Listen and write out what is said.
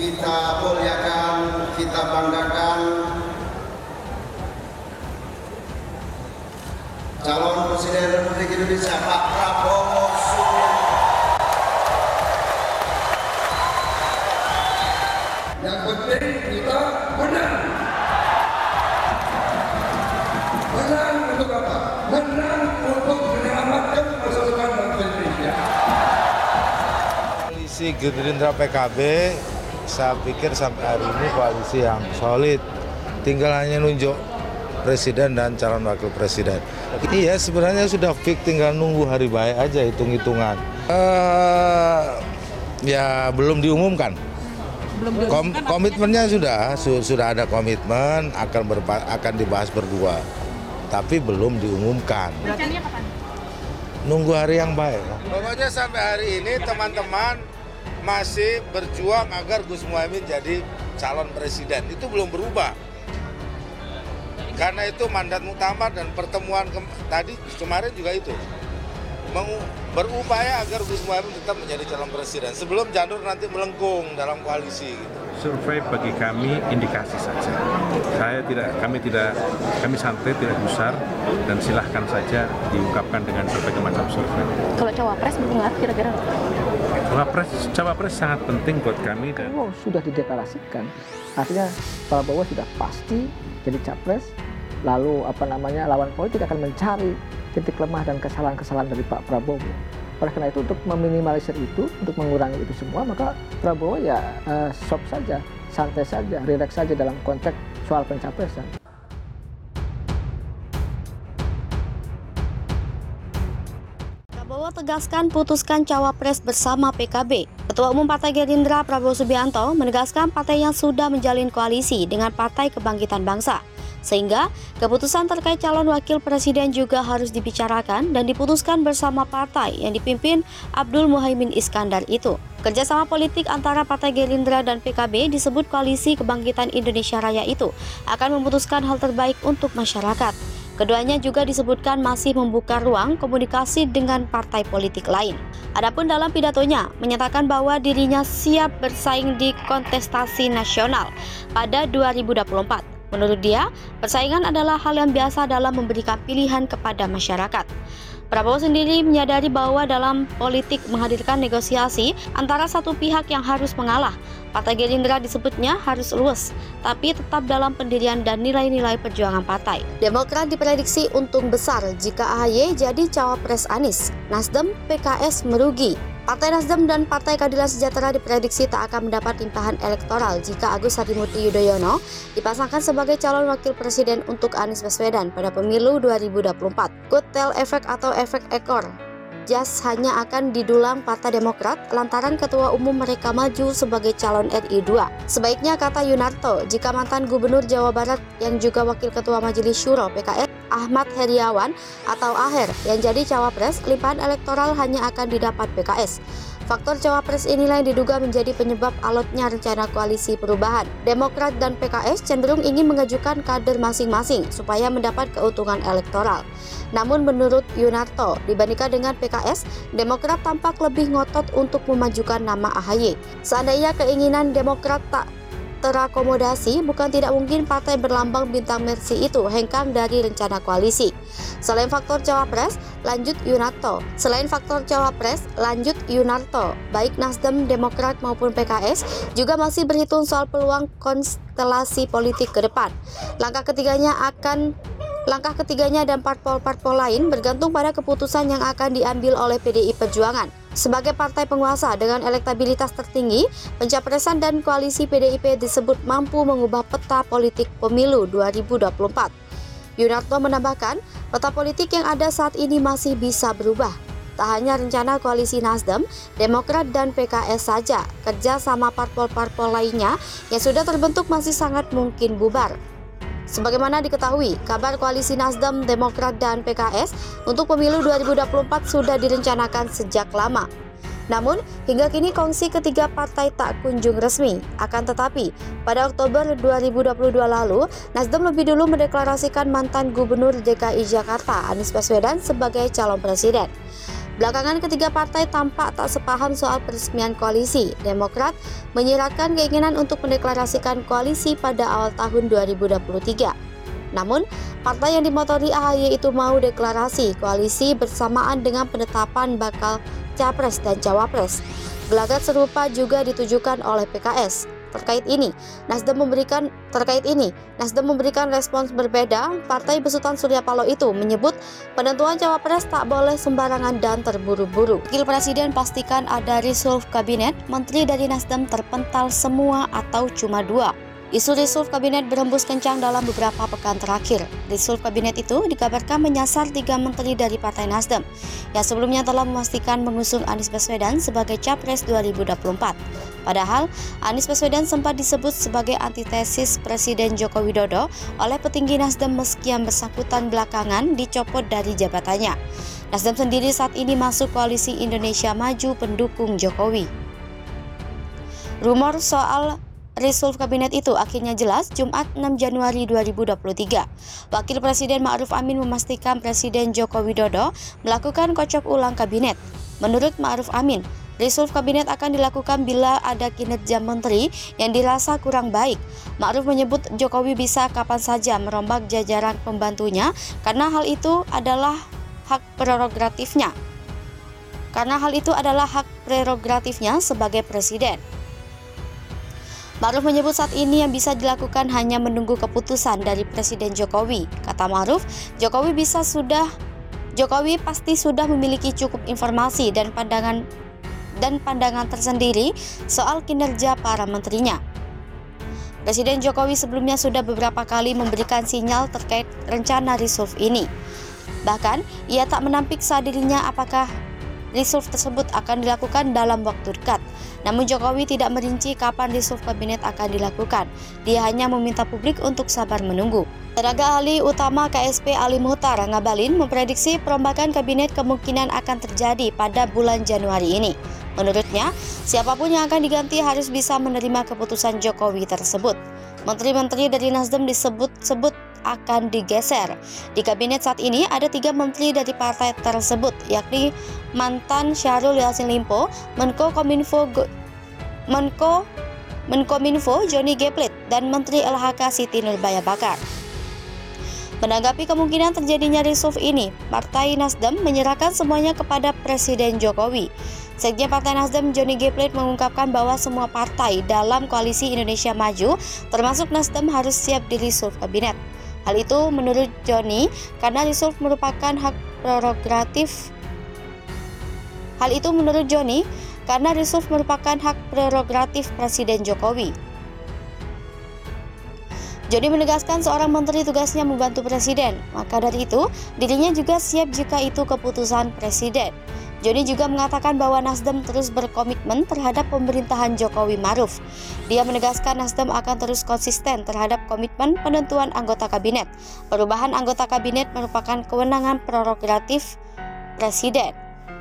kita muliakan, kita banggakan calon Presiden Republik Indonesia Pak Prabowo Subianto. Yang penting kita menang. Menang untuk apa? Menang untuk menyelamatkan masa depan bangsa Indonesia. Koalisi Gerindra PKB, saya pikir sampai hari ini koalisi yang solid. Tinggal hanya nunjuk presiden dan calon wakil presiden. Iya, sebenarnya sudah fix, tinggal nunggu hari baik aja, hitung-hitungan. Ya belum diumumkan. Komitmennya sudah ada komitmen akan dibahas berdua, tapi belum diumumkan. Rencananya kapan? Nunggu hari yang baik. Pokoknya sampai hari ini teman-teman masih berjuang agar Gus Muhaimin jadi calon presiden. Itu belum berubah. Karena itu mandat muktamar dan pertemuan kemarin juga itu. Berupaya agar Gus Muhaimin tetap menjadi calon presiden sebelum janur nanti melengkung dalam koalisi gitu. Survei bagi kami indikasi saja. Kami santai, tidak gusar, dan silahkan saja diungkapkan dengan berbagai macam survei. Kalau cawapres benar kira-kira? Cawapres sangat penting buat kami. Prabowo sudah dideklarasikan, artinya Prabowo sudah pasti jadi capres. Lalu lawan politik akan mencari titik lemah dan kesalahan-kesalahan dari Pak Prabowo. Oleh karena itu, untuk meminimalisir itu, untuk mengurangi itu semua, maka Prabowo ya soft saja, santai saja, rileks saja dalam konteks soal pencapresan. Prabowo tegaskan putuskan cawapres bersama PKB. Ketua Umum Partai Gerindra Prabowo Subianto menegaskan partainya sudah menjalin koalisi dengan Partai Kebangkitan Bangsa. Sehingga keputusan terkait calon wakil presiden juga harus dibicarakan dan diputuskan bersama partai yang dipimpin Abdul Muhaimin Iskandar itu. Kerjasama politik antara Partai Gerindra dan PKB disebut Koalisi Kebangkitan Indonesia Raya itu akan memutuskan hal terbaik untuk masyarakat. Keduanya juga disebutkan masih membuka ruang komunikasi dengan partai politik lain. Adapun dalam pidatonya menyatakan bahwa dirinya siap bersaing di kontestasi nasional pada 2024. Menurut dia, persaingan adalah hal yang biasa dalam memberikan pilihan kepada masyarakat. Prabowo sendiri menyadari bahwa dalam politik menghadirkan negosiasi antara satu pihak yang harus mengalah. Partai Gerindra disebutnya harus luwes, tapi tetap dalam pendirian dan nilai-nilai perjuangan partai. Demokrat diprediksi untung besar jika AHY jadi cawapres Anies. Nasdem, PKS merugi. Partai Nasdem dan Partai Keadilan Sejahtera diprediksi tak akan mendapat limpahan elektoral jika Agus Harimurti Yudhoyono dipasangkan sebagai calon wakil presiden untuk Anies Baswedan pada pemilu 2024. Kotel efek atau efek ekor jas hanya akan didulang Partai Demokrat lantaran ketua umum mereka maju sebagai calon RI 2. Sebaiknya, kata Yunarto, jika mantan gubernur Jawa Barat yang juga wakil ketua Majelis Syuro PKS Ahmad Heriawan atau Aher yang jadi cawapres, limpahan elektoral hanya akan didapat PKS. Faktor cawapres inilah yang diduga menjadi penyebab alotnya rencana koalisi perubahan. Demokrat dan PKS cenderung ingin mengajukan kader masing-masing supaya mendapat keuntungan elektoral. Namun menurut Yunarto, dibandingkan dengan PKS, Demokrat tampak lebih ngotot untuk memajukan nama AHY. Seandainya keinginan Demokrat tak terakomodasi, bukan tidak mungkin partai berlambang bintang Mercy itu hengkang dari rencana koalisi. Selain faktor cawapres, lanjut Yunarto, baik Nasdem, Demokrat maupun PKS juga masih berhitung soal peluang konstelasi politik ke depan. Langkah ketiganya dan parpol-parpol lain bergantung pada keputusan yang akan diambil oleh PDI Perjuangan. Sebagai partai penguasa dengan elektabilitas tertinggi, pencapresan dan koalisi PDIP disebut mampu mengubah peta politik pemilu 2024. Yunarto menambahkan, peta politik yang ada saat ini masih bisa berubah. Tak hanya rencana koalisi Nasdem, Demokrat dan PKS saja, kerja sama parpol-parpol lainnya yang sudah terbentuk masih sangat mungkin bubar. Sebagaimana diketahui, kabar koalisi Nasdem, Demokrat, dan PKS untuk pemilu 2024 sudah direncanakan sejak lama. Namun, hingga kini kongsi ketiga partai tak kunjung resmi. Akan tetapi, pada Oktober 2022 lalu, Nasdem lebih dulu mendeklarasikan mantan Gubernur DKI Jakarta, Anies Baswedan, sebagai calon presiden. Belakangan ketiga partai tampak tak sepaham soal peresmian koalisi. Demokrat menyiratkan keinginan untuk mendeklarasikan koalisi pada awal tahun 2023. Namun, partai yang dimotori AHY itu mau deklarasi koalisi bersamaan dengan penetapan bakal Capres dan Cawapres. Gelagat serupa juga ditujukan oleh PKS. Terkait ini, Nasdem memberikan respons berbeda. Partai besutan Surya Paloh itu menyebut penentuan Cawapres tak boleh sembarangan dan terburu-buru. Wakil Presiden pastikan ada reshuffle kabinet, menteri dari Nasdem terpental semua atau cuma 2. Isu reshuffle kabinet berembus kencang dalam beberapa pekan terakhir. Reshuffle kabinet itu dikabarkan menyasar 3 menteri dari Partai Nasdem yang sebelumnya telah memastikan mengusung Anies Baswedan sebagai Capres 2024. Padahal, Anies Baswedan sempat disebut sebagai antitesis Presiden Joko Widodo oleh petinggi Nasdem meski yang bersangkutan belakangan dicopot dari jabatannya. Nasdem sendiri saat ini masuk koalisi Indonesia Maju pendukung Jokowi. Rumor soal reshuffle kabinet itu akhirnya jelas Jumat 6 Januari 2023. Wakil Presiden Ma'ruf Amin memastikan Presiden Joko Widodo melakukan kocok ulang kabinet. Menurut Ma'ruf Amin, reshuffle kabinet akan dilakukan bila ada kinerja menteri yang dirasa kurang baik. Ma'ruf menyebut Jokowi bisa kapan saja merombak jajaran pembantunya karena hal itu adalah hak prerogatifnya sebagai presiden. Ma'ruf menyebut saat ini yang bisa dilakukan hanya menunggu keputusan dari Presiden Jokowi. Kata Ma'ruf, Jokowi pasti sudah memiliki cukup informasi dan pandangan tersendiri soal kinerja para menterinya. Presiden Jokowi sebelumnya sudah beberapa kali memberikan sinyal terkait rencana reshuffle ini. Bahkan, ia tak menampik saat dirinya apakah reshuffle tersebut akan dilakukan dalam waktu dekat. Namun Jokowi tidak merinci kapan reshuffle kabinet akan dilakukan. Dia hanya meminta publik untuk sabar menunggu. Tenaga ahli utama KSP Ali Muhtar Ngabalin memprediksi perombakan kabinet kemungkinan akan terjadi pada bulan Januari ini. Menurutnya, siapapun yang akan diganti harus bisa menerima keputusan Jokowi tersebut. Menteri-menteri dari Nasdem disebut-sebut akan digeser. Di kabinet saat ini ada 3 menteri dari partai tersebut, yakni mantan Syahrul Yassin Limpo, Menkominfo Johnny G. Plate, dan Menteri LHK Siti Nurbaya Bakar. Menanggapi kemungkinan terjadinya reshuffle ini, Partai Nasdem menyerahkan semuanya kepada Presiden Jokowi. Sekjen Partai Nasdem Johnny G. Plate mengungkapkan bahwa semua partai dalam koalisi Indonesia Maju, termasuk Nasdem, harus siap di reshuffle kabinet. Hal itu menurut Johnny karena reshuffle merupakan hak prerogatif Presiden Jokowi. Johnny menegaskan seorang menteri tugasnya membantu presiden, maka dari itu dirinya juga siap jika itu keputusan presiden. Johnny juga mengatakan bahwa Nasdem terus berkomitmen terhadap pemerintahan Jokowi Ma'ruf. Dia menegaskan Nasdem akan terus konsisten terhadap komitmen penentuan anggota kabinet. Perubahan anggota kabinet merupakan kewenangan prerogatif presiden.